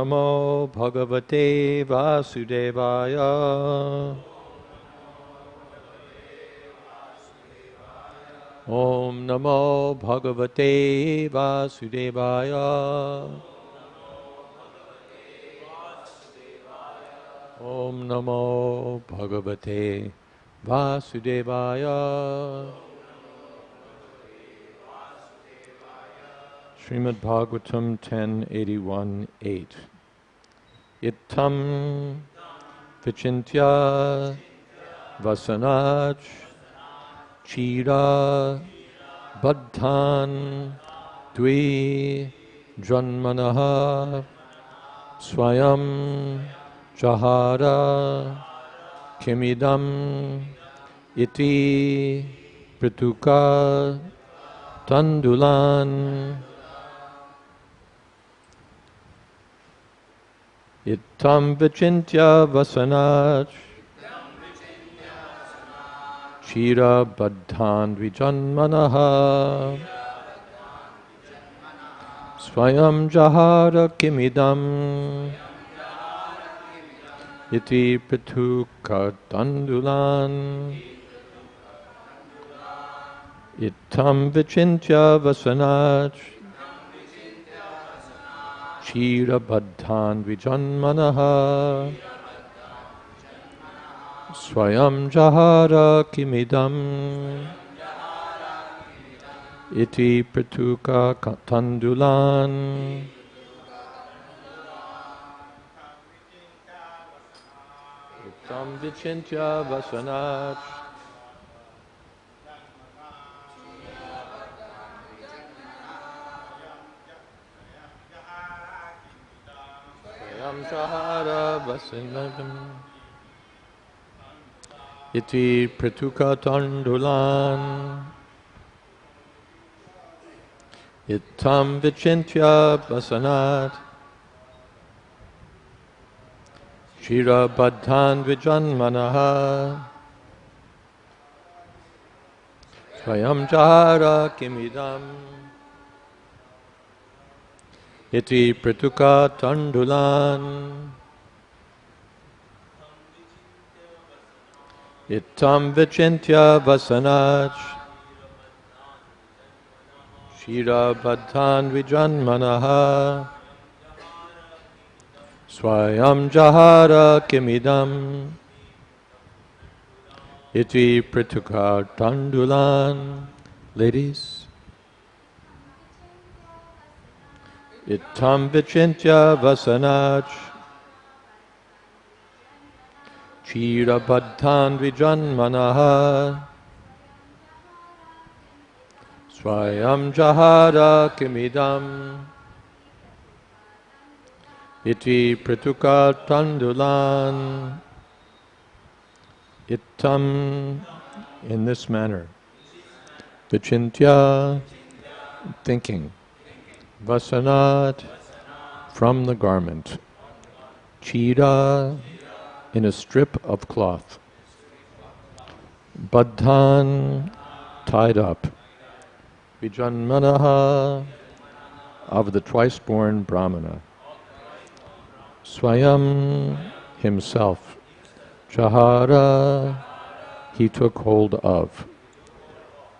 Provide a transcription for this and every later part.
Namo Bhagavate Vasudevaya. Om Namo Bhagavate Vasudevaya. Om Namo Bhagavate Vasudevaya. Srimad Bhagavatam 1081-8. Ittham vicintya vasanāc cīra-baddhān dvi-janmanaḥ svayam jahāra idam pṛthuka-taṇḍulān ittham vicintya vasanāc cīra-baddhān dvi-janmanaḥ svayam jahāra idam pṛthuka-taṇḍulān ittham vicintya vasanāc cīra-baddhān dvi-janmanaḥ svayam jahāra idam pṛthuka-taṇḍulān ittham vicintya vasanāc jahāra vasanāt pṛthuka-taṇḍulān ittham vicintya vasanāt cīra-baddhān dvi-janmanaḥ svayam jahāra idam pṛthuka-taṇḍulān ittham vicintya vasanāc cīra-baddhān dvi-janmanaḥ svayam jahāra idam pṛthuka-taṇḍulān. Ladies. Ittham vicintya vasanāc cīra-baddhān dvi-janmanaḥ svayam jahāra idam pṛthuka-taṇḍulān. Ittham, in this manner. Vicintya, thinking. Vasanāt, from the garment. Cīra, in a strip of cloth. Baddhān, tied up. Dvi-janmanaḥ, of the twice-born brāhmaṇa. Svayam, himself. Jahāra, he took hold of.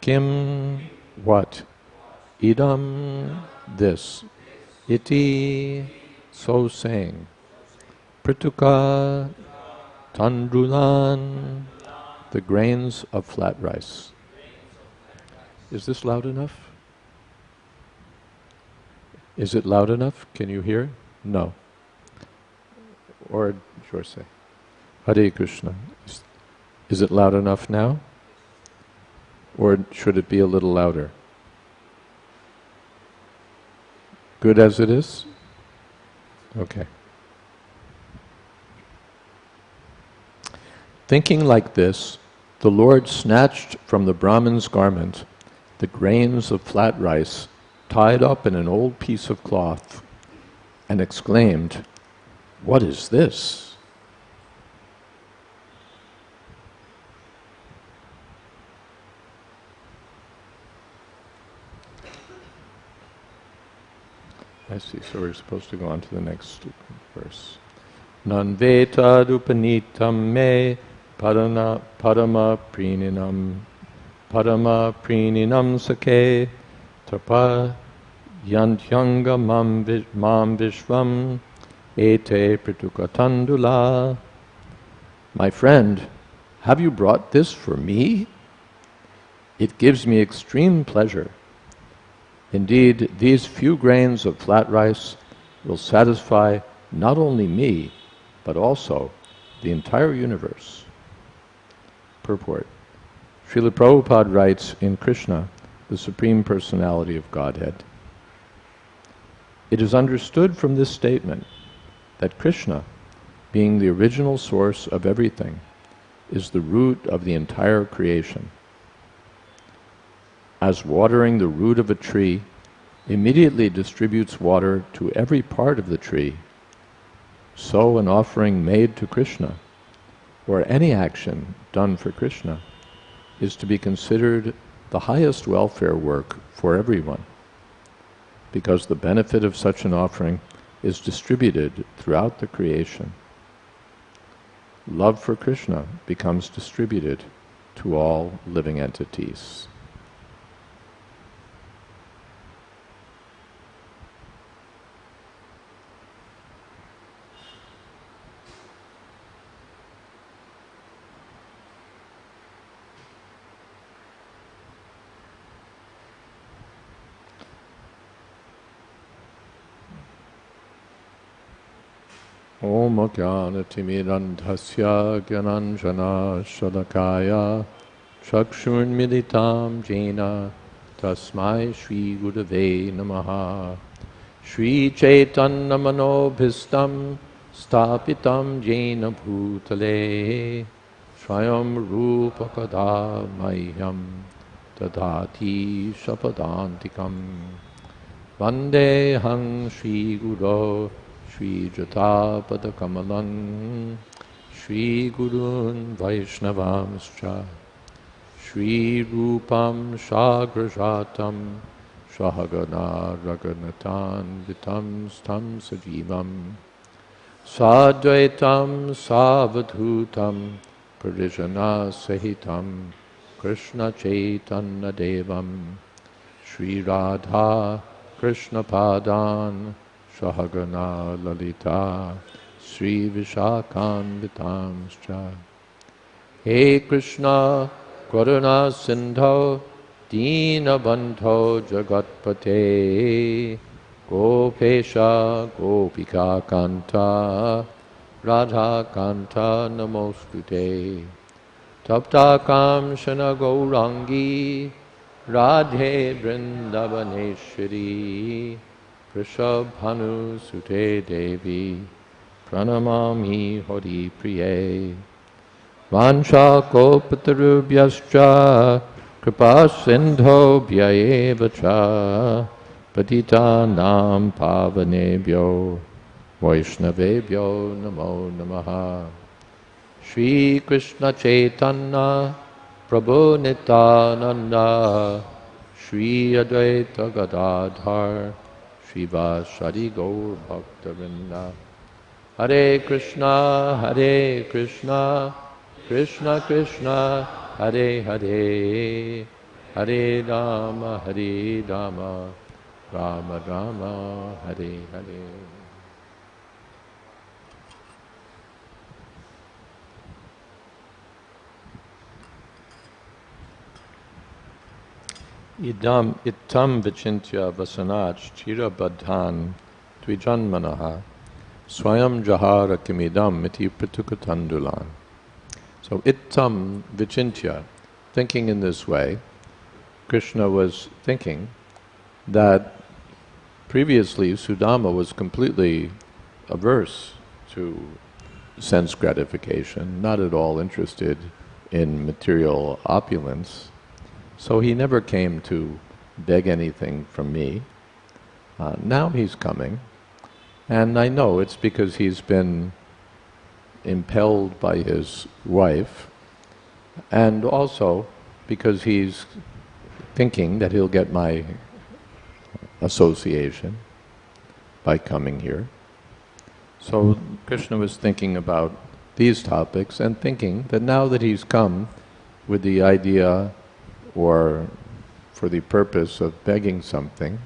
Kim, what? Idam, this. Iti, so saying. Pṛthuka-taṇḍulān, the grains of flat rice. Is this loud enough? Is it loud enough? Can you hear? No. Or, sure say. Hare Krishna. Is it loud enough now? Or should it be a little louder? Good as it is? Okay. Thinking like this, the Lord snatched from the Brahman's garment the grains of flat rice tied up in an old piece of cloth and exclaimed, "What is this?" I see, so we're supposed to go on to the next verse. Nan veta dupanitam me padama prininam sake tapa yantyanga mam vishvam ete pṛthuka-taṇḍulān. My friend, have you brought this for me? It gives me extreme pleasure. Indeed, these few grains of flat rice will satisfy not only me, but also the entire universe. Purport. Srila Prabhupada writes in Krishna, the Supreme Personality of Godhead, it is understood from this statement that Krishna, being the original source of everything, is the root of the entire creation. As watering the root of a tree immediately distributes water to every part of the tree, so an offering made to Krishna, or any action done for Krishna, is to be considered the highest welfare work for everyone, because the benefit of such an offering is distributed throughout the creation. Love for Krishna becomes distributed to all living entities. Om Ajnana-timirandhasya Gyananjana Shalakaya Chakshurmilitam Jena Tasmai Shri Gurave Namaha. Shri Chaitanya Manobhistam Stapitam Jena Bhutale Swayam Rupakada Mahyam Tadati Shapadantikam Vandehang Shri Guru Shri Jatapadakammalam Shri Gurun Vaishnavamscha Shri Rupam Shagrajatam Shahagana Raghunathan Vitam Stam Sajivam Sadvaitam Savadhutam Parijana Sahitam Krishna Chaitanya Devam Shri Radha Krishna Padan Shahagana Lalita Sri Vishakhanvitamscha. He Krishna Karuna Sindho Dina Bandho Jagatpate Gopesha Gopika Kanta Radha Kanta Namostute Tapta Kamshana Gaurangi Radhe Vrindavaneshwari Rishabhanu Sute Devi Pranamami Hari Priye Vansha Kopatarubhyascha Kripa Sindho Bhyayevacha Patita Nam Pavanebhyo Vaishnavebhyo Namo Namaha. Shri Krishna Chaitanya Prabhu Nityananda Shri Advaita Gadadhar Shiva Shadi Gaur Bhaktavinda. Hare Krishna, Krishna Krishna, Hare Hare, Hare Rama, Rama Rama, Hare Hare. Idam ittham vicintya vasanāc cīra-baddhān dvi-janmanaḥ svayam jahāra idam iti pṛthuka-taṇḍulān. So ittham vicintya, thinking in this way, Krishna was thinking that previously Sudama was completely averse to sense gratification, not at all interested in material opulence. So he never came to beg anything from me. Now he's coming, and I know it's because he's been impelled by his wife, and also because he's thinking that he'll get my association. by coming here. So Krishna was thinking about these topics and thinking that now that he's come with the idea or for the purpose of begging something,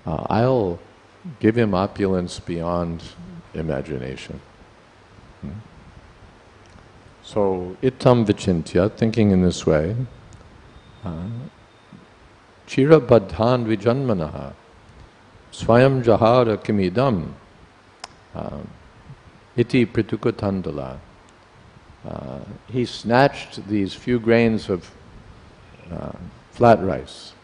I'll give him opulence beyond imagination. So, ittham vicintya, thinking in this way, cīra-baddhān dvi-janmanaḥ, svayam jahāra idam, pṛthuka-taṇḍulān. He snatched these few grains of flat rice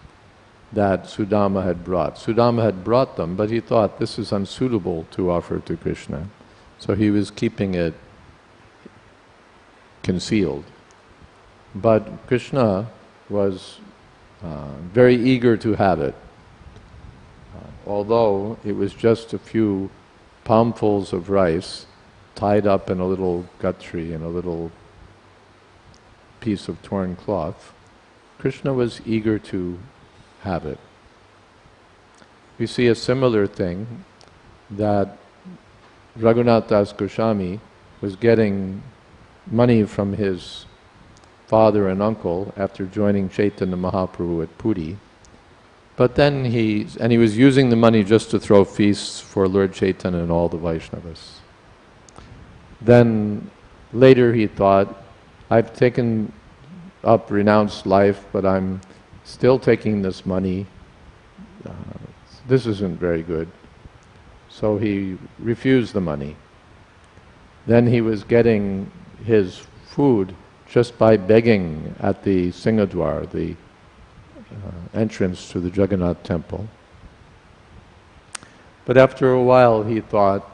that Sudama had brought. Sudama had brought them, but he thought this is unsuitable to offer to Krishna. So he was keeping it concealed. But Krishna was very eager to have it. Although it was just a few palmfuls of rice tied up in a little gutri, in a little piece of torn cloth, Krishna was eager to have it. We see a similar thing, that Raghunath Das Goswami was getting money from his father and uncle after joining Chaitanya Mahaprabhu at Puri. But then he was using the money just to throw feasts for Lord Chaitanya and all the Vaishnavas. Then later he thought, I've taken up renounced life, but I'm still taking this money. This isn't very good. So he refused the money. Then he was getting his food just by begging at the Singadwar, the entrance to the Jagannath temple. But after a while he thought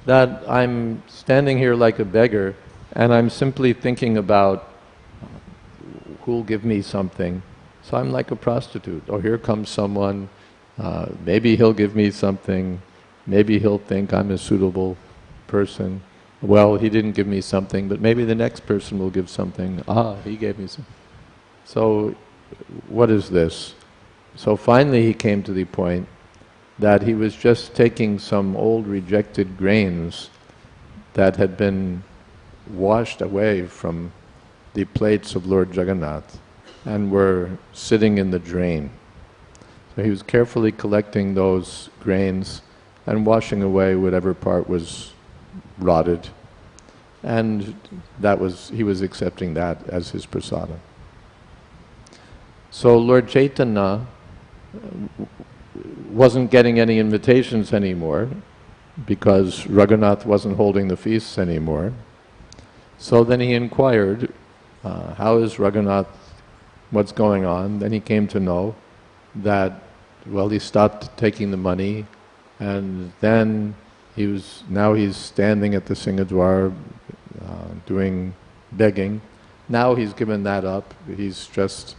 that I'm standing here like a beggar and I'm simply thinking about who'll give me something. So I'm like a prostitute. Oh, here comes someone, maybe he'll give me something, maybe he'll think I'm a suitable person. Well, he didn't give me something, but maybe the next person will give something. He gave me something. So, what is this? So finally he came to the point that he was just taking some old rejected grains that had been washed away from the plates of Lord Jagannath and were sitting in the drain. So he was carefully collecting those grains and washing away whatever part was rotted, and he was accepting that as his prasada. So Lord Chaitanya wasn't getting any invitations anymore because Raghunath wasn't holding the feasts anymore. So then he inquired, how is Raghunath, what's going on? Then he came to know that, well, he stopped taking the money, and then now he's standing at the Singadwar doing begging. Now he's given that up, he's just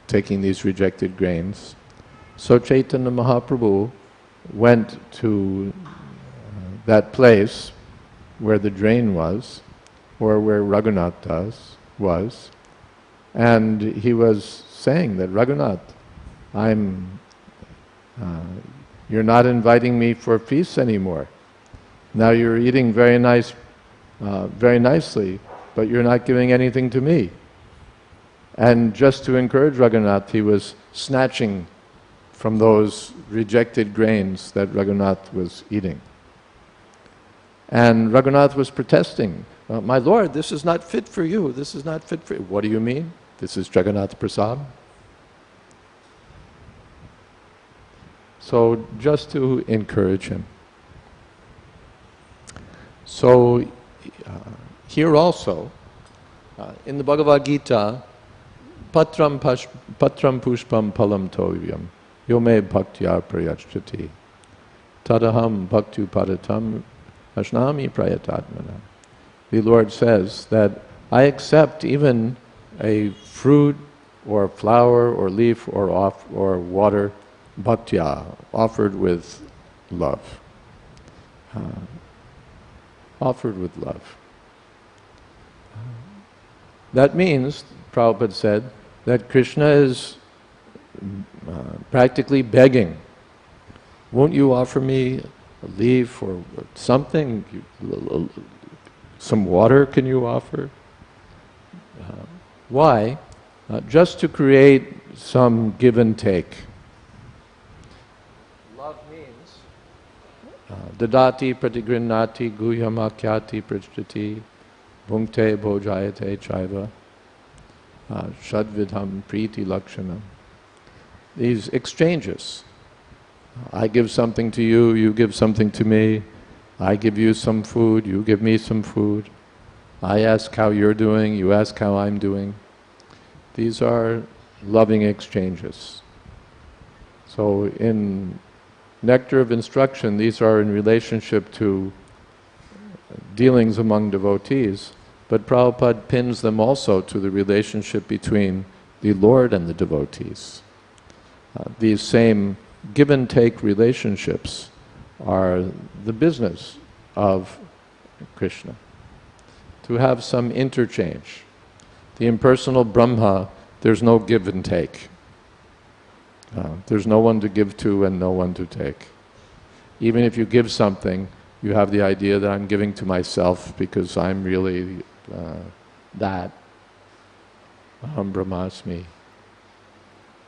taking these rejected grains. So Chaitanya Mahaprabhu went to that place where the drain was, or where Raghunath was, and he was saying that, Raghunath, you're not inviting me for feasts anymore. Now you're eating very nicely, but you're not giving anything to me. And just to encourage Raghunath, he was snatching from those rejected grains that Raghunath was eating. And Raghunath was protesting, my Lord, this is not fit for you, this is not fit for you. What do you mean? This is Jagannath Prasad? So just to encourage him. So here also, in the Bhagavad Gita, patram pushpam palam tovyam yome bhaktya prayachati tadaham bhaktu padatam ashnami prayatatmana. The Lord says that I accept even a fruit or flower or leaf or water, bhaktya, offered with love. Offered with love. That means, Prabhupada said, that Krishna is practically begging, won't you offer me a leaf or something, some water can you offer? Why? Just to create some give and take. Love means dadati pratigrinnati guhyamakyati prijjati bhunkte bhojayate chaiva shadvidham priti lakshanam. These exchanges. I give something to you, you give something to me. I give you some food, you give me some food. I ask how you're doing, you ask how I'm doing. These are loving exchanges. So in Nectar of Instruction, these are in relationship to dealings among devotees, but Prabhupada pins them also to the relationship between the Lord and the devotees. These same give and take relationships are the business of Krishna. To have some interchange. The impersonal Brahma, there's no give and take. There's no one to give to and no one to take. Even if you give something, you have the idea that I'm giving to myself because I'm really that. Aham Brahmasmi.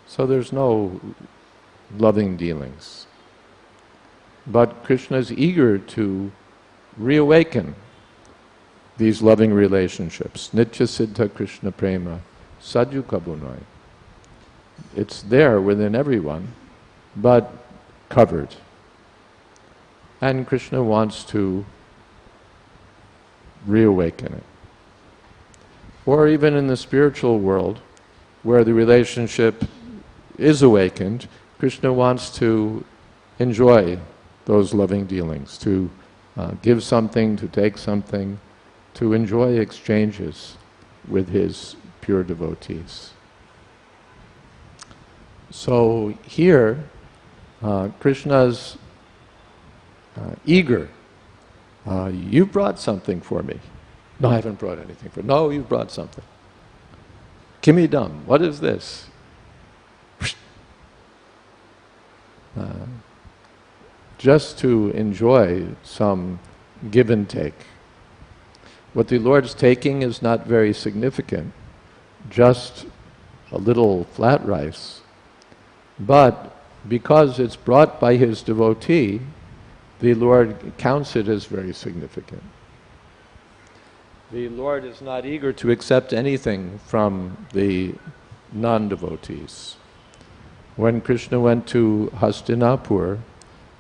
So there's no loving dealings. But Krishna is eager to reawaken these loving relationships. Nitya Siddha Krishna Prema Sadhyuka Bunai. It's there within everyone, but covered. And Krishna wants to reawaken it. Or even in the spiritual world, where the relationship is awakened, Krishna wants to enjoy those loving dealings, to give something, to take something, to enjoy exchanges with his pure devotees. So here, Krishna's eager. You brought something for me. No, I haven't brought anything for you. No, you've brought something. Idam, what is this? Just to enjoy some give and take. What the Lord's taking is not very significant, just a little flat rice. But because it's brought by his devotee, the Lord counts it as very significant. The Lord is not eager to accept anything from the non-devotees. When Krishna went to Hastinapur,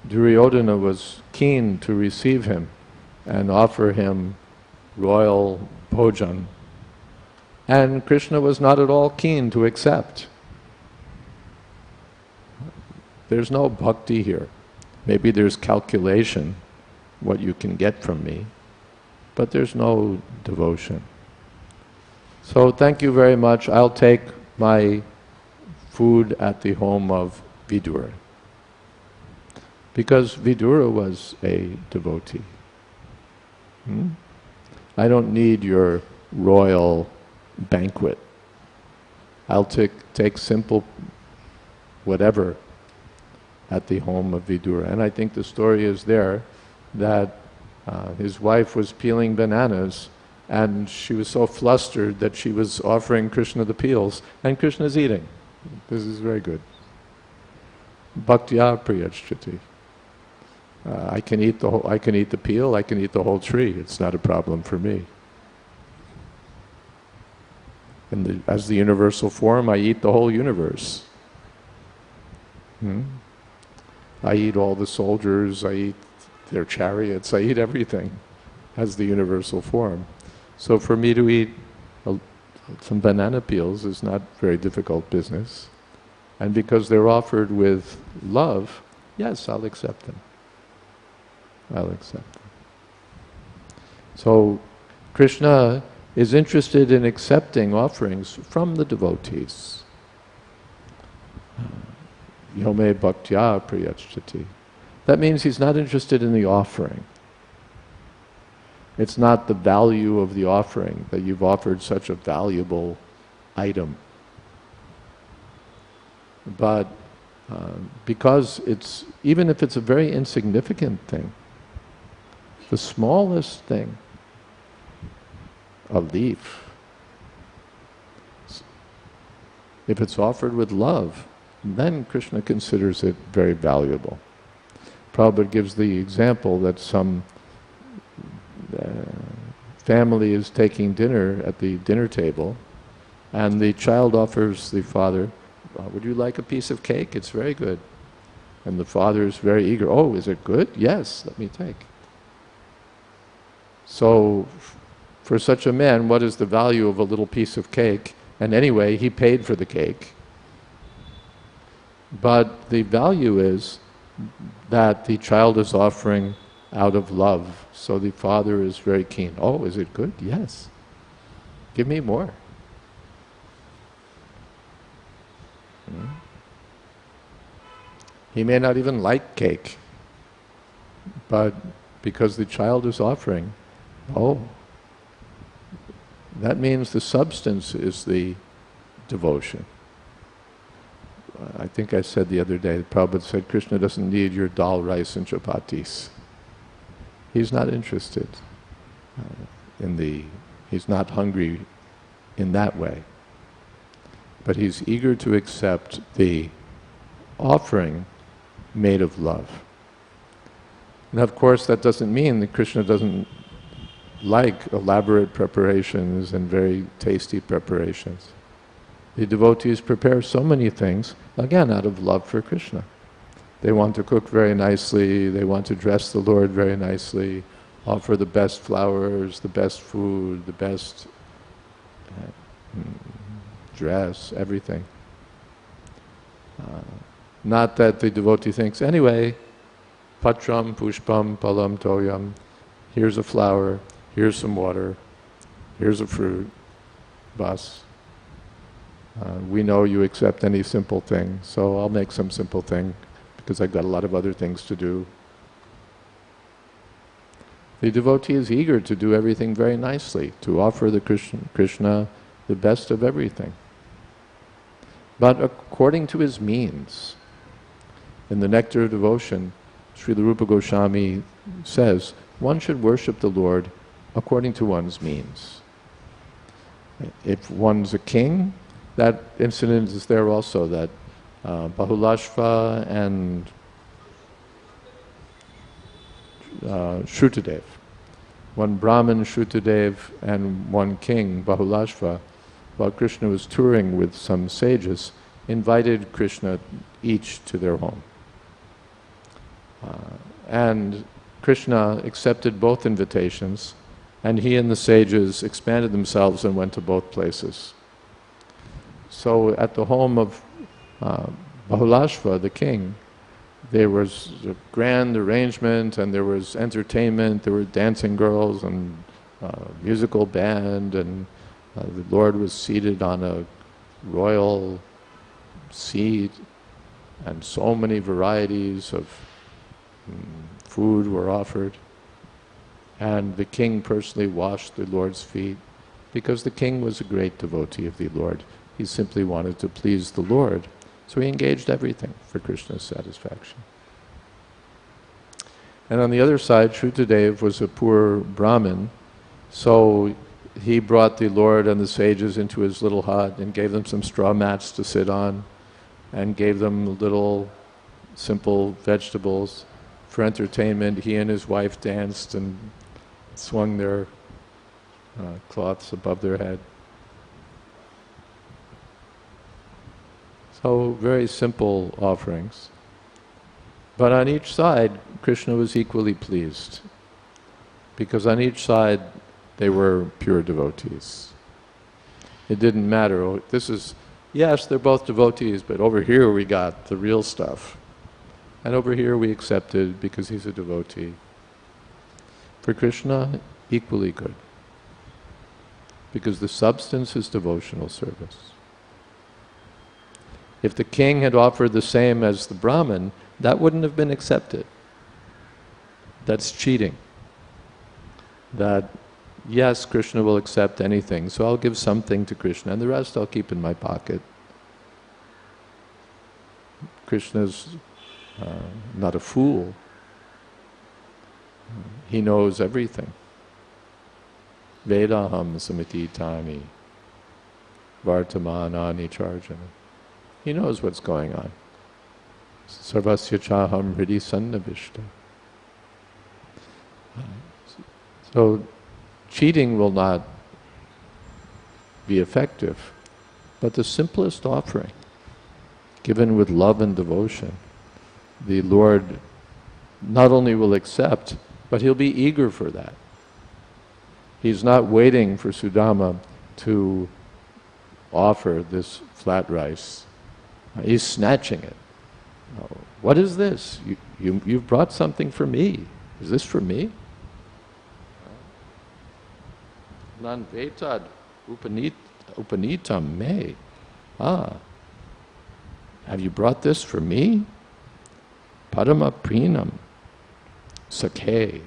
Duryodhana was keen to receive him and offer him royal bhojan. And Krishna was not at all keen to accept. There's no bhakti here. Maybe there's calculation, what you can get from me, but there's no devotion. So thank you very much. I'll take my food at the home of Vidura. Because Vidura was a devotee. I don't need your royal banquet. I'll take simple whatever at the home of Vidura. And I think the story is there that his wife was peeling bananas and she was so flustered that she was offering Krishna the peels and Krishna's eating. This is very good. Bhaktya priyachati. I can eat the peel, I can eat the whole tree. It's not a problem for me. And as the universal form, I eat the whole universe. I eat all the soldiers, I eat their chariots, I eat everything as the universal form. So for me to eat some banana peels is not very difficult business. And because they're offered with love, yes, I'll accept them. I'll accept them. So Krishna is interested in accepting offerings from the devotees. Yome bhaktya priyachati. That means he's not interested in the offering. It's not the value of the offering that you've offered such a valuable item. But Because it's, even if it's a very insignificant thing, the smallest thing, a leaf, if it's offered with love, then Krishna considers it very valuable. Prabhupada gives the example that some family is taking dinner at the dinner table, and the child offers the father, would you like a piece of cake? It's very good. And the father is very eager. Oh, is it good? Yes, let me take. So, for such a man, what is the value of a little piece of cake? And anyway, he paid for the cake. But the value is that the child is offering out of love. So the father is very keen. Oh, is it good? Yes. Give me more. He may not even like cake, but because the child is offering, oh, that means the substance is the devotion. I think I said the other day, Prabhupada said, Krishna doesn't need your dal, rice and chapatis. He's not interested he's not hungry in that way. But he's eager to accept the offering made of love. And of course that doesn't mean that Krishna doesn't like elaborate preparations and very tasty preparations. The devotees prepare so many things, again, out of love for Krishna. They want to cook very nicely, they want to dress the Lord very nicely, offer the best flowers, the best food, the best dress, everything. Not that the devotee thinks, anyway, patram, pushpam, palam, toyam, here's a flower, here's some water, here's a fruit, bas. We know you accept any simple thing, so I'll make some simple thing because I've got a lot of other things to do. The devotee is eager to do everything very nicely, to offer the Krishna the best of everything. But according to his means. In the Nectar of Devotion, Srila Rupa Goswami says, one should worship the Lord according to one's means. If one's a king, that incident is there also, that Bahulashva and Shrutadev, one Brahmin Shrutadev and one king Bahulashva, while Krishna was touring with some sages, invited Krishna each to their home. And Krishna accepted both invitations, and he and the sages expanded themselves and went to both places. So at the home of Bahulashva, the king, there was a grand arrangement, and there was entertainment, there were dancing girls and musical band, and the Lord was seated on a royal seat, and so many varieties of food were offered. And the king personally washed the Lord's feet, because the king was a great devotee of the Lord. He simply wanted to please the Lord. So he engaged everything for Krishna's satisfaction. And on the other side, Shrutadev was a poor Brahmin, so he brought the Lord and the sages into his little hut and gave them some straw mats to sit on, and gave them little simple vegetables for entertainment. He and his wife danced and swung their cloths above their head. So very simple offerings. But on each side, Krishna was equally pleased, because on each side they were pure devotees. It didn't matter, oh, this is, yes, they're both devotees, but over here we got the real stuff. And over here we accepted because he's a devotee. For Krishna, equally good, because the substance is devotional service. If the king had offered the same as the Brahmin, that wouldn't have been accepted. That's cheating. That, yes, Krishna will accept anything, so I'll give something to Krishna, and the rest I'll keep in my pocket. Krishna's not a fool. He knows everything. Vedaham samititani vartamanani charjana. He knows what's going on. Sarvasya chaham hridi sannavishta. So cheating will not be effective, but the simplest offering, given with love and devotion, the Lord not only will accept, but He'll be eager for that. He's not waiting for Sudama to offer this flat rice. He's snatching it. Oh, what is this? You've brought something for me. Is this for me? Nan vetad upanitam me. Have you brought this for me? Padama prinam sakhe.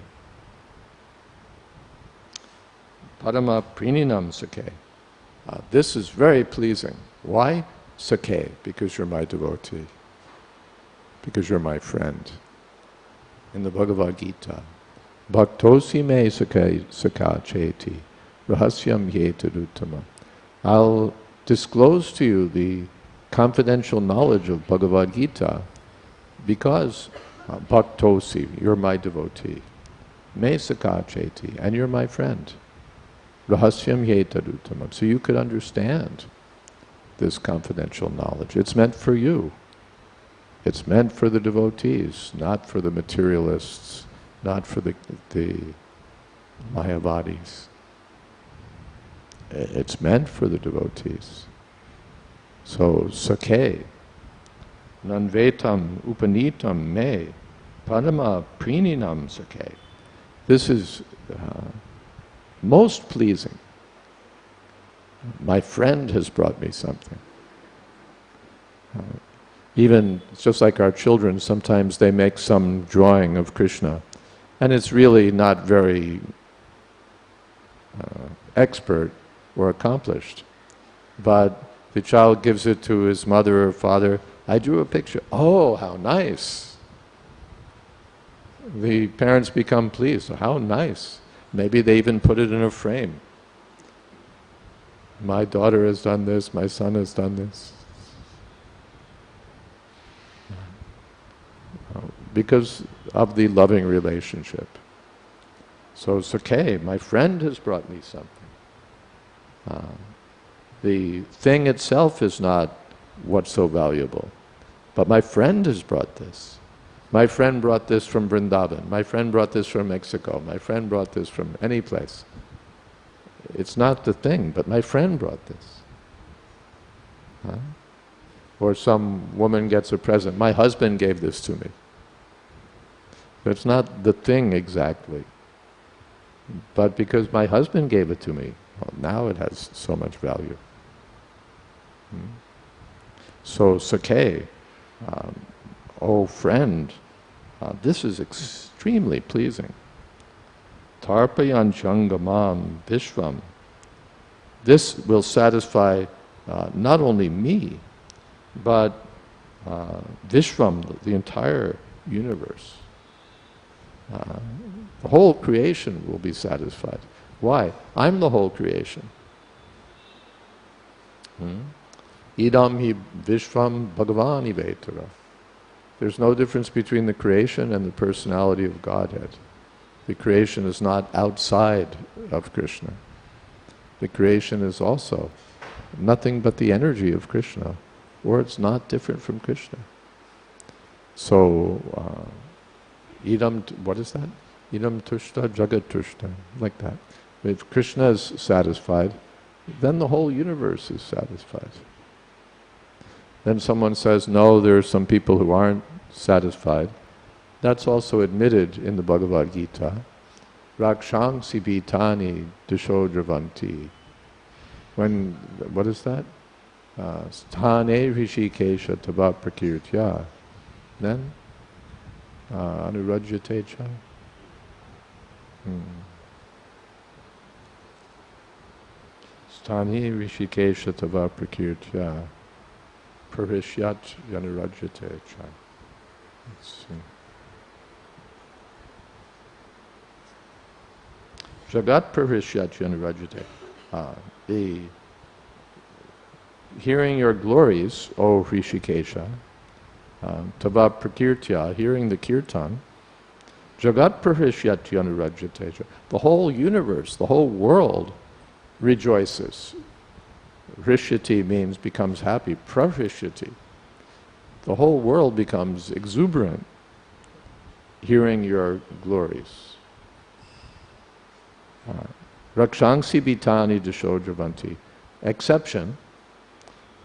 Padama prininam sakhe. This is very pleasing. Why? Sakhe, because you're my devotee. Because you're my friend. In the Bhagavad Gita, Bhaktosi me sakha cheti, rahasyam yetaduttama. I'll disclose to you the confidential knowledge of Bhagavad Gita because Bhaktosi, you're my devotee. Me sakha cheti, and you're my friend. Rahasyam yetaduttama. So you could understand this confidential knowledge. It's meant for you. It's meant for the devotees, not for the materialists, not for the Mayavadis. It's meant for the devotees. So, sakhe, nanvetam upanitam me, padama prininam sakhe. This is most pleasing. My friend has brought me something. Even, it's just like our children, sometimes they make some drawing of Krishna, and it's really not very expert or accomplished. But the child gives it to his mother or father. I drew a picture. Oh, how nice. The parents become pleased. How nice. Maybe they even put it in a frame. My daughter has done this, my son has done this. Because of the loving relationship. So it's okay, my friend has brought me something. The thing itself is not what's so valuable, but my friend has brought this. My friend brought this from Vrindavan, my friend brought this from Mexico, my friend brought this from any place. It's not the thing, but my friend brought this. Or some woman gets a present, my husband gave this to me. It's not the thing exactly, but because my husband gave it to me, well, now it has so much value. So, sakhe, oh friend, this is extremely pleasing. Tarpayan changamam vishvam. This will satisfy not only me, but Vishvam, the entire universe. The whole creation will be satisfied. Why? I'm the whole creation. Idam hi Vishvam Bhagavan ivetara. There's no difference between the creation and the personality of Godhead. The creation is not outside of Krishna. The creation is also nothing but the energy of Krishna, or it's not different from Krishna. So, idam, what is that? Idam tushta, jagat tushta, like that. If Krishna is satisfied, then the whole universe is satisfied. Then someone says, no, there are some people who aren't satisfied. That's also admitted in the Bhagavad Gita. Rakshangsi bhitani dishodravanti. When, what is that? Sthane rishikesha tava prakirtya. Then? Anurajyate cha. Sthane rishikesha tava prakirtya. Prahishyat Janarajyate cha. Let's see. Jagat Prahishyat Janarajyate. The hearing your glories, O Hrishikesha, Tava Prakirtya, hearing the kirtan, Jagat Prahishyat Janarajyate. The whole universe, the whole world rejoices. Hrishyati means becomes happy. Prahishyati. The whole world becomes exuberant hearing your glories. Rakshangsi bitani dashodravanti. Exception,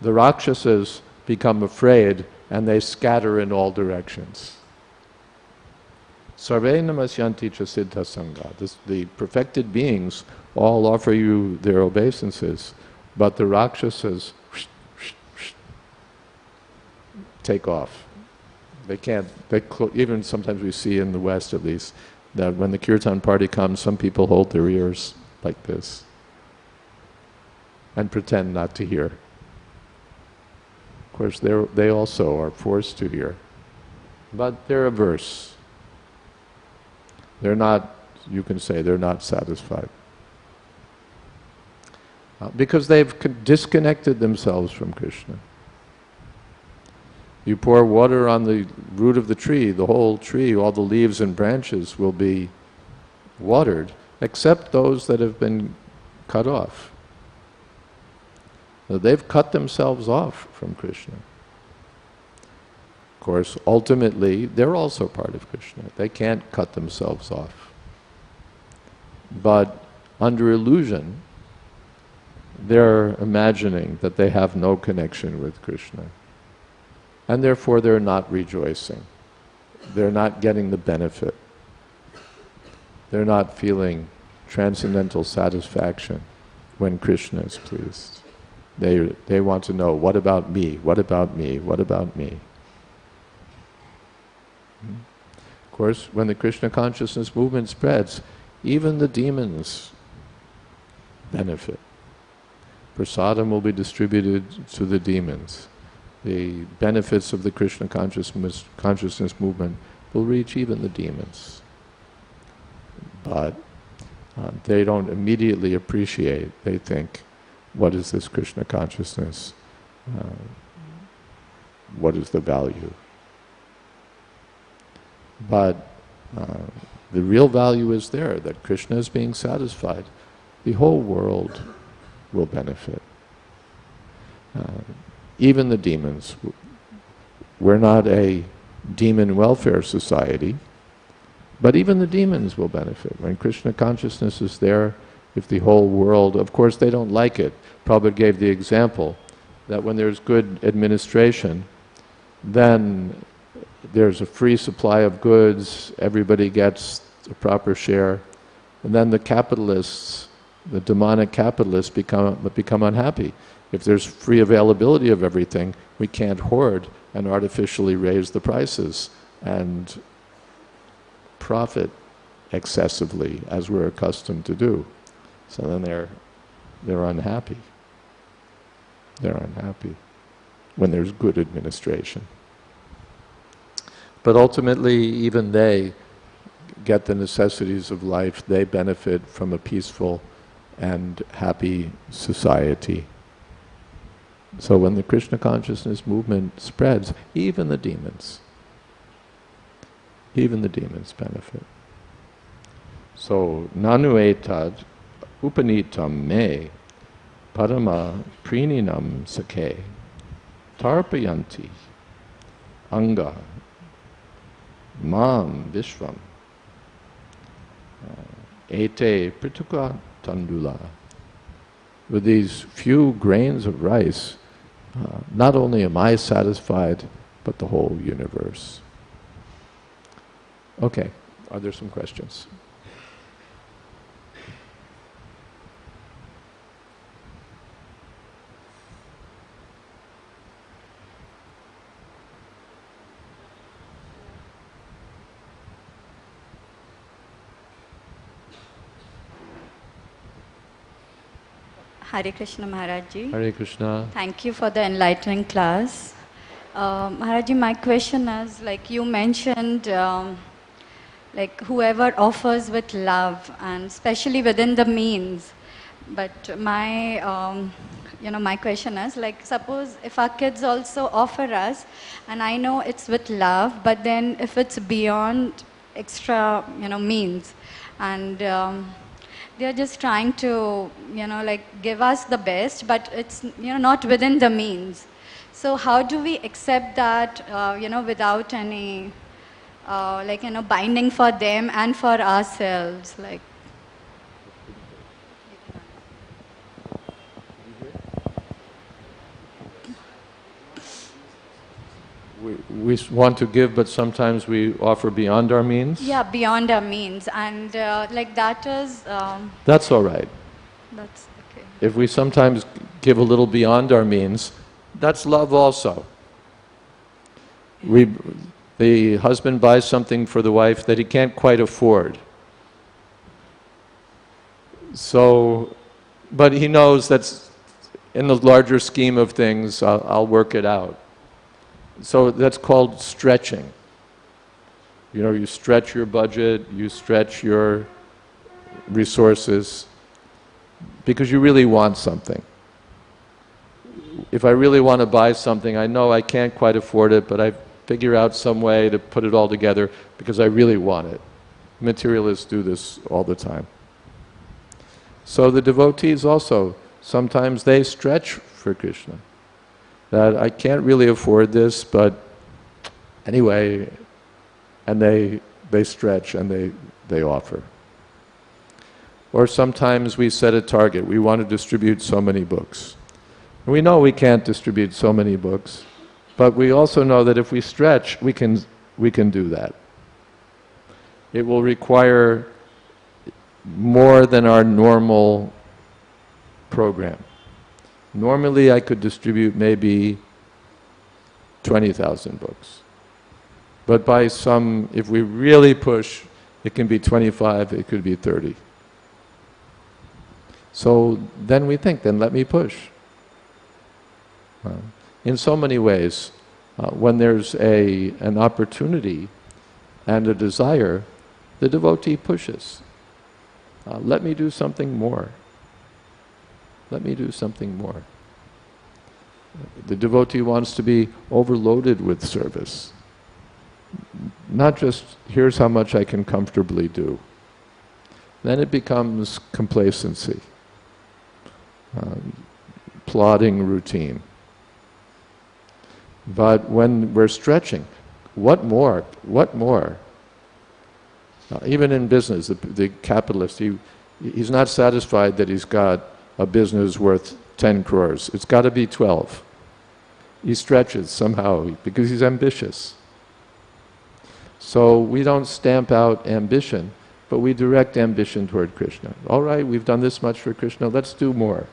the Rakshasas become afraid and they scatter in all directions. Sarve namasyanti cha siddha sangha. The perfected beings all offer you their obeisances, but the Rakshasas take off. They can't, even sometimes we see in the West at least, that when the kirtan party comes, some people hold their ears like this and pretend not to hear. Of course, they also are forced to hear, but they're averse. They're not, you can say, they're not satisfied. Because they've disconnected themselves from Krishna. You pour water on the root of the tree, the whole tree, all the leaves and branches will be watered, except those that have been cut off. So they've cut themselves off from Krishna. Of course, ultimately, they're also part of Krishna. They can't cut themselves off. But under illusion, they're imagining that they have no connection with Krishna. And therefore they're not rejoicing. They're not getting the benefit. They're not feeling transcendental satisfaction when Krishna is pleased. They want to know, what about me? What about me? What about me? Of course, when the Krishna consciousness movement spreads, even the demons benefit. Prasadam will be distributed to the demons. The benefits of the Krishna consciousness movement will reach even the demons. But they don't immediately appreciate. They think, what is this Krishna consciousness? What is the value? But the real value is there, that Krishna is being satisfied. The whole world will benefit. Even the demons. We're not a demon welfare society, but even the demons will benefit. When Krishna consciousness is there, if the whole world, of course they don't like it. Prabhupada gave the example that when there's good administration, then there's a free supply of goods, everybody gets a proper share, and then the capitalists, the demonic capitalists become unhappy. If there's free availability of everything, we can't hoard and artificially raise the prices and profit excessively as we're accustomed to do. So then they're unhappy. They're unhappy when there's good administration. But ultimately, even they get the necessities of life. They benefit from a peaceful and happy society. So when the Krishna consciousness movement spreads, even the demons benefit. So, nanu etad upanitam me parama prininam sakhe tarpayanti anga mam vishvam ete pṛthuka-taṇḍulān. With these few grains of rice, not only am I satisfied, but the whole universe. Okay, are there some questions? Hare Krishna Maharaj Ji. Hare Krishna. Thank you for the enlightening class. Maharaj Ji, my question is, like you mentioned, like whoever offers with love, and especially within the means. But my, my question is, like, suppose if our kids also offer us, and I know it's with love, but then if it's beyond extra, means, and they're just trying to, like give us the best, but it's, not within the means. So how do we accept that, without any, binding for them and for ourselves, like? We want to give, but sometimes we offer beyond our means? Yeah, beyond our means. And like that is... That's all right. That's okay. If we sometimes give a little beyond our means, that's love also. The husband buys something for the wife that he can't quite afford. So, but he knows that's in the larger scheme of things, I'll work it out. So that's called stretching. You stretch your budget, you stretch your resources, because you really want something. If I really want to buy something, I know I can't quite afford it, but I figure out some way to put it all together because I really want it. Materialists do this all the time. So the devotees also, sometimes they stretch for Krishna. That I can't really afford this, but anyway, and they stretch and they offer. Or sometimes we set a target. We want to distribute so many books. We know we can't distribute so many books, but we also know that if we stretch, we can do that. It will require more than our normal program. Normally I could distribute maybe 20,000 books. But if we really push, it can be 25, it could be 30. So then we think, then let me push. In so many ways, when there's an opportunity and a desire, the devotee pushes. Let me do something more. Let me do something more. The devotee wants to be overloaded with service. Not just, here's how much I can comfortably do. Then it becomes complacency, plodding routine. But when we're stretching, what more? What more? Even in business, the capitalist, he's not satisfied that he's got a business worth 10 crores. It's got to be 12. He stretches somehow because he's ambitious. So we don't stamp out ambition, but we direct ambition toward Krishna. All right, we've done this much for Krishna, let's do more.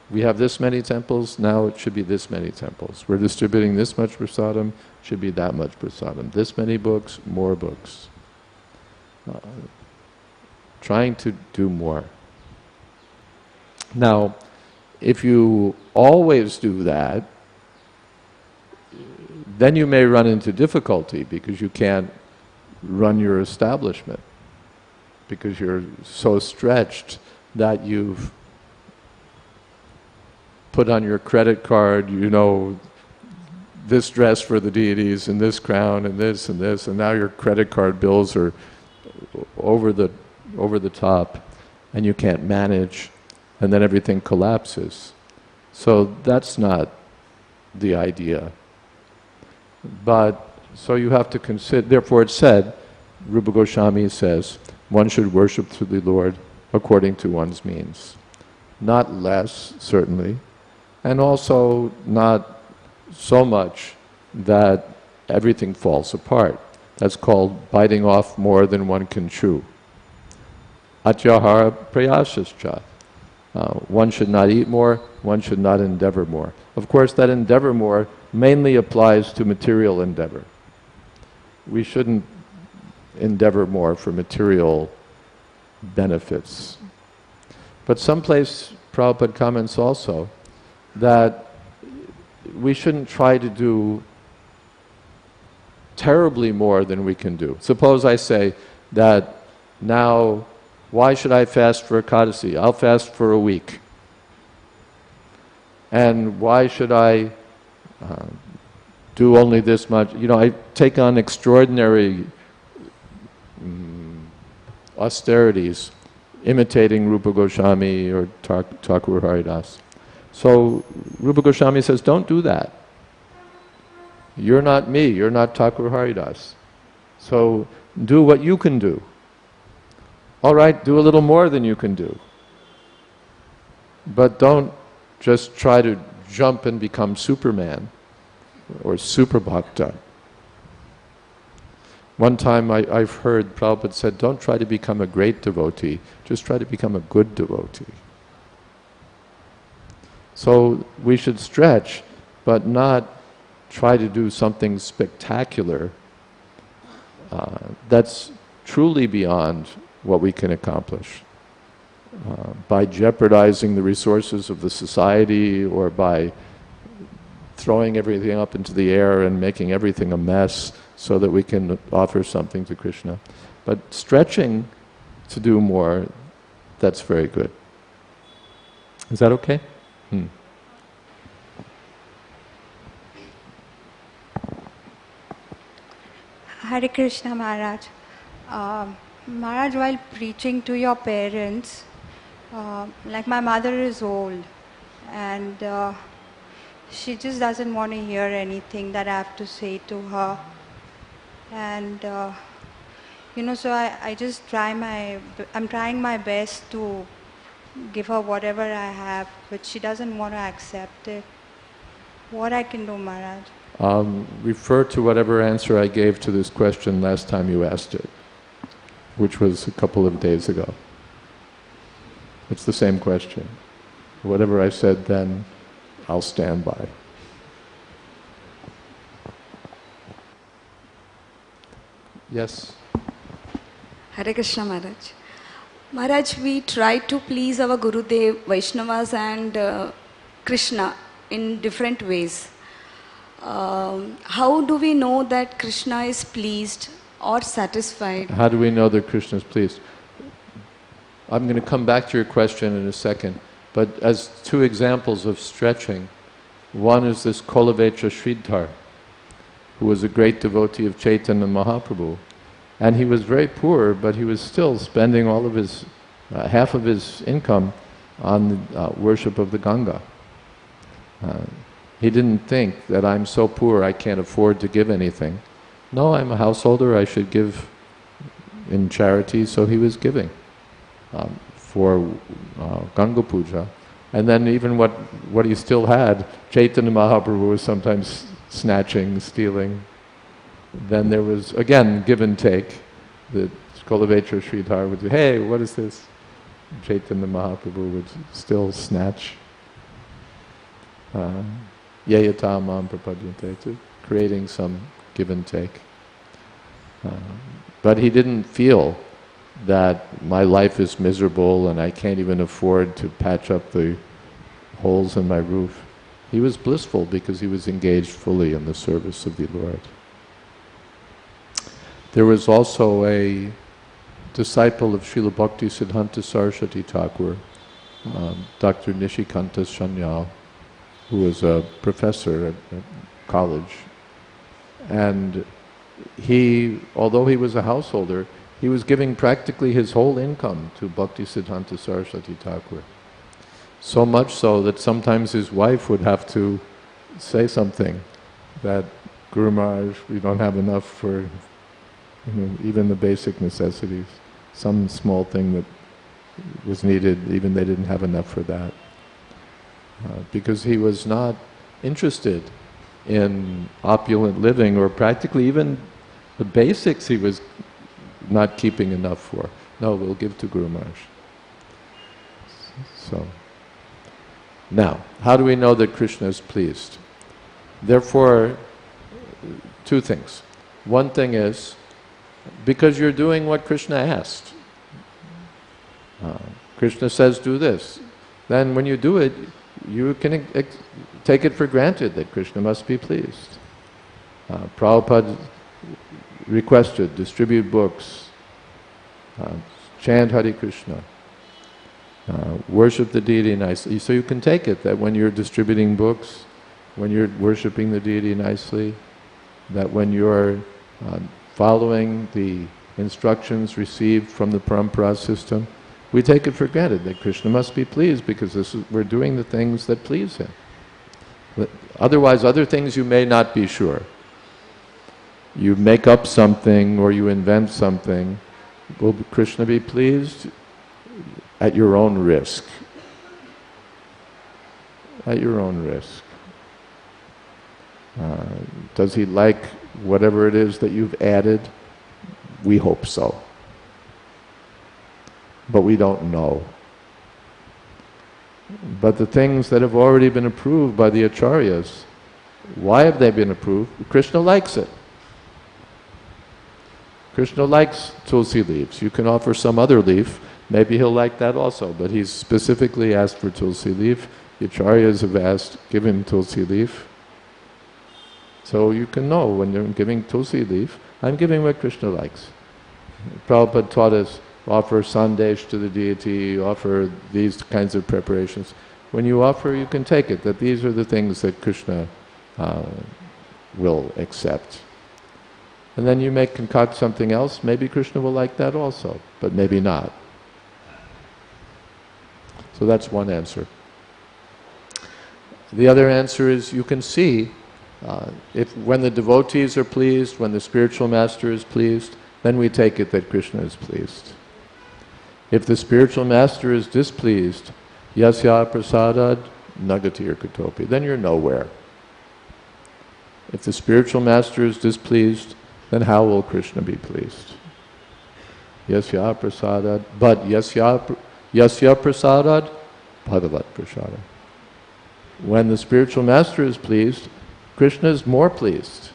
We have this many temples, now it should be this many temples. We're distributing this much prasadam, should be that much prasadam. This many books, more books. Trying to do more. Now, if you always do that, then you may run into difficulty because you can't run your establishment because you're so stretched that you've put on your credit card, this dress for the deities and this crown and this, and now your credit card bills are over the top and you can't manage, and then everything collapses. So that's not the idea. But, so you have to consider, therefore it's said, Rupa Goswami says, one should worship through the Lord according to one's means. Not less, certainly, and also not so much that everything falls apart. That's called biting off more than one can chew. Jahāra prayasascha. One should not eat more, one should not endeavor more. Of course, that endeavor more mainly applies to material endeavor. We shouldn't endeavor more for material benefits. But someplace Prabhupada comments also that we shouldn't try to do terribly more than we can do. Suppose I say that now, why should I fast for Ekadasi? I'll fast for a week. And why should I do only this much? You know, I take on extraordinary austerities, imitating Rupa Goswami or Thakur Haridas. So Rupa Goswami says, don't do that. You're not me, you're not Thakur Haridas. So do what you can do. All right, do a little more than you can do. But don't just try to jump and become Superman or super bhakta. One time I've heard Prabhupada said, don't try to become a great devotee, just try to become a good devotee. So we should stretch, but not try to do something spectacular that's truly beyond what we can accomplish. By jeopardizing the resources of the society or by throwing everything up into the air and making everything a mess so that we can offer something to Krishna. But stretching to do more, that's very good. Is that okay? Hare Krishna Maharaj. Maharaj, while preaching to your parents, like my mother is old and she just doesn't want to hear anything that I have to say to her. And so I just I'm trying my best to give her whatever I have, but she doesn't want to accept it. What I can do, Maharaj? Refer to whatever answer I gave to this question last time you asked it, which was a couple of days ago. It's the same question. Whatever I said then, I'll stand by. Yes? Hare Krishna Maharaj. Maharaj, we try to please our Gurudev, Vaishnavas and Krishna in different ways. How do we know that Krishna is pleased or satisfied? How do we know that Krishna is pleased? I'm going to come back to your question in a second, but as two examples of stretching, one is this Kolavecha Sridhar, who was a great devotee of Chaitanya Mahaprabhu, and he was very poor, but he was still spending all of his, half of his income on the worship of the Ganga. He didn't think that I'm so poor I can't afford to give anything. No, I'm a householder, I should give in charity, so he was giving for Ganga Puja. And then even what he still had, Chaitanya Mahaprabhu was sometimes snatching, stealing. Then there was, again, give and take. The Kolavecha Sridhar would say, hey, what is this? Chaitanya Mahaprabhu would still snatch. Yayata prapadyante, creating some give and take. But he didn't feel that my life is miserable and I can't even afford to patch up the holes in my roof. He was blissful because he was engaged fully in the service of the Lord. There was also a disciple of Srila Bhakti Siddhanta Saraswati Thakur, Dr. Nishikanta Sanyal, who was a professor at college. And he, although he was a householder, he was giving practically his whole income to Bhakti Siddhanta Saraswati Thakur. So much so that sometimes his wife would have to say something, that Guru Maharaj, we don't have enough for even the basic necessities. Some small thing that was needed, even they didn't have enough for that. Because he was not interested in opulent living, or practically even the basics he was not keeping enough for. No, we'll give to Guru Maharaj. So, now, how do we know that Krishna is pleased? Therefore, two things. One thing is, because you're doing what Krishna asked. Krishna says do this. Then when you do it, you can take it for granted that Krishna must be pleased. Prabhupada requested, distribute books, chant Hare Krishna, worship the deity nicely. So you can take it that when you're distributing books, when you're worshipping the deity nicely, that when you're following the instructions received from the parampara system, we take it for granted that Krishna must be pleased because we're doing the things that please him. Otherwise, other things you may not be sure. You make up something or you invent something. Will Krishna be pleased? At your own risk. At your own risk. Does he like whatever it is that you've added? We hope so. But we don't know. But the things that have already been approved by the acharyas, why have they been approved? Krishna likes it. Krishna likes tulsi leaves. You can offer some other leaf, maybe he'll like that also, but he's specifically asked for tulsi leaf. The acharyas have asked, give him tulsi leaf. So you can know when you're giving tulsi leaf, I'm giving what Krishna likes. Prabhupada taught us, offer sandesh to the deity, offer these kinds of preparations. When you offer, you can take it, that these are the things that Krishna will accept. And then you may concoct something else, maybe Krishna will like that also, but maybe not. So that's one answer. The other answer is you can see when the devotees are pleased, when the spiritual master is pleased, then we take it that Krishna is pleased. If the spiritual master is displeased, yasya prasadad nagatir kutopi, then you're nowhere. If the spiritual master is displeased, then how will Krishna be pleased? Yasya prasadad, but yasya prasadad, bhagavat prasada. When the spiritual master is pleased, Krishna is more pleased.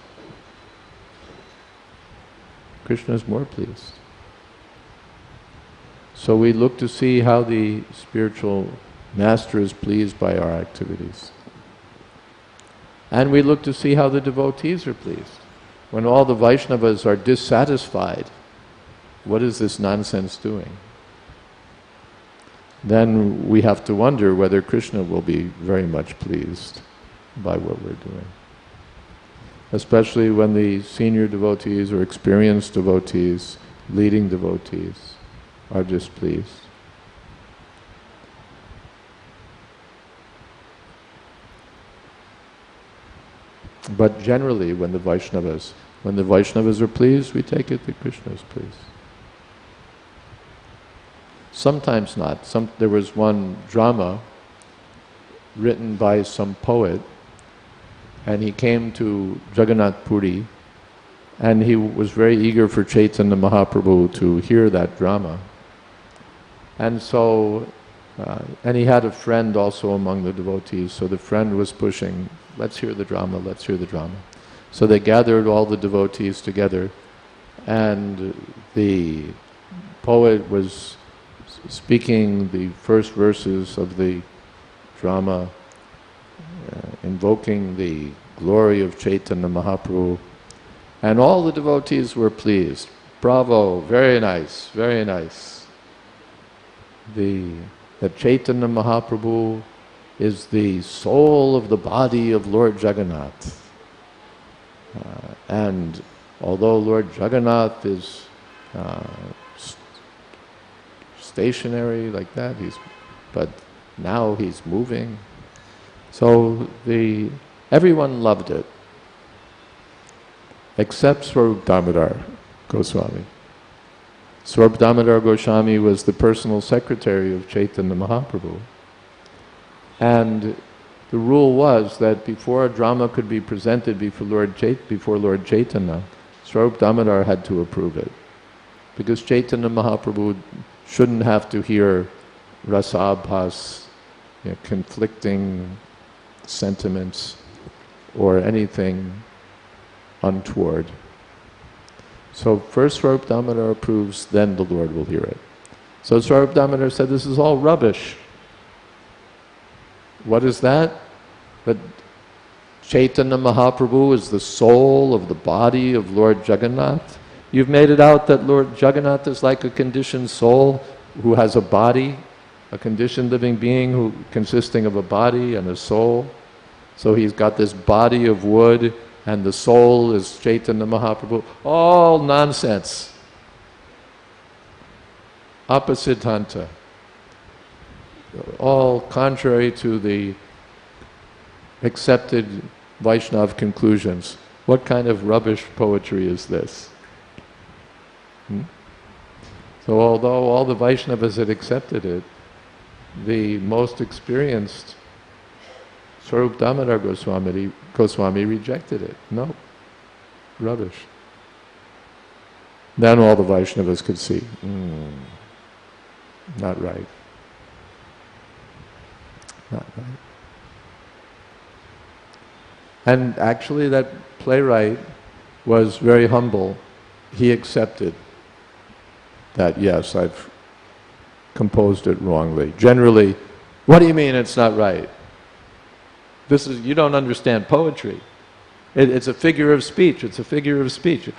Krishna is more pleased. So we look to see how the spiritual master is pleased by our activities. And we look to see how the devotees are pleased. When all the Vaishnavas are dissatisfied, what is this nonsense doing? Then we have to wonder whether Krishna will be very much pleased by what we're doing. Especially when the senior devotees or experienced devotees, leading devotees, are displeased. But generally, when the Vaishnavas are pleased, we take it that Krishna is pleased. Sometimes not. There was one drama written by some poet, and he came to Jagannath Puri, and he was very eager for Chaitanya Mahaprabhu to hear that drama. And so, and he had a friend also among the devotees, so the friend was pushing, let's hear the drama, let's hear the drama. So they gathered all the devotees together, and the poet was speaking the first verses of the drama, invoking the glory of Chaitanya Mahaprabhu, and all the devotees were pleased. Bravo, very nice, very nice. That Chaitanya Mahaprabhu is the soul of the body of Lord Jagannath. And although Lord Jagannath is stationary like that, but now he's moving. So everyone loved it, except Swarup Damodar Goswami. Swarup Damodar Goswami was the personal secretary of Chaitanya Mahaprabhu. And the rule was that before a drama could be presented before Lord Chaitanya, Swarup Damodar had to approve it. Because Chaitanya Mahaprabhu shouldn't have to hear rasabhas, conflicting sentiments, or anything untoward. So first Swarup Damodar approves, then the Lord will hear it. So Swarup Damodar said, this is all rubbish. What is that? That Chaitanya Mahaprabhu is the soul of the body of Lord Jagannath. You've made it out that Lord Jagannath is like a conditioned soul who has a body, a conditioned living being who consisting of a body and a soul. So he's got this body of wood and the soul is Chaitanya Mahaprabhu. All nonsense. Apasiddhanta. All contrary to the accepted Vaishnava conclusions. What kind of rubbish poetry is this? So although all the Vaishnavas had accepted it, the most experienced Swarup Damodar Goswami rejected it. No, rubbish. Then all the Vaishnavas could see, not right. Not right. And actually that playwright was very humble. He accepted that, yes, I've composed it wrongly. Generally, what do you mean it's not right? You don't understand poetry. It's a figure of speech. It's a figure of speech.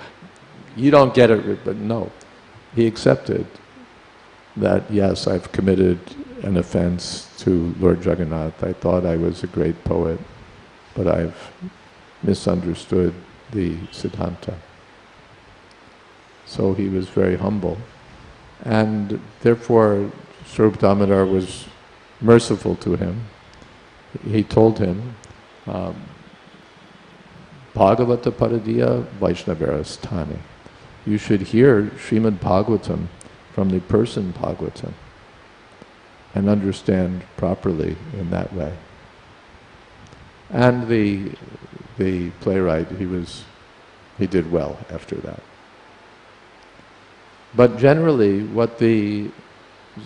You don't get it, but no. He accepted that, yes, I've committed an offense to Lord Jagannath. I thought I was a great poet, but I've misunderstood the Siddhanta. So he was very humble. And therefore, Swarup Damodar was merciful to him. He told him, Bhagavata Paradiya Vaishnavarasthani. You should hear Srimad Bhagavatam from the person Bhagavatam and understand properly in that way. And the playwright, he did well after that. But generally, what the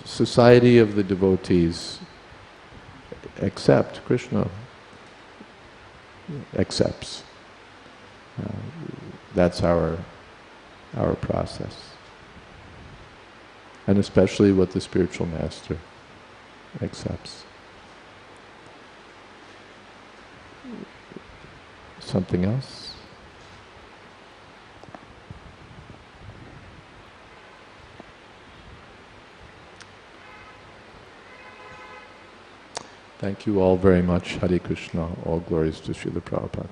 society of the devotees accept, Krishna accepts. That's our process. And especially what the spiritual master accepts. Something else? Thank you all very much. Hare Krishna. All glories to Srila Prabhupada.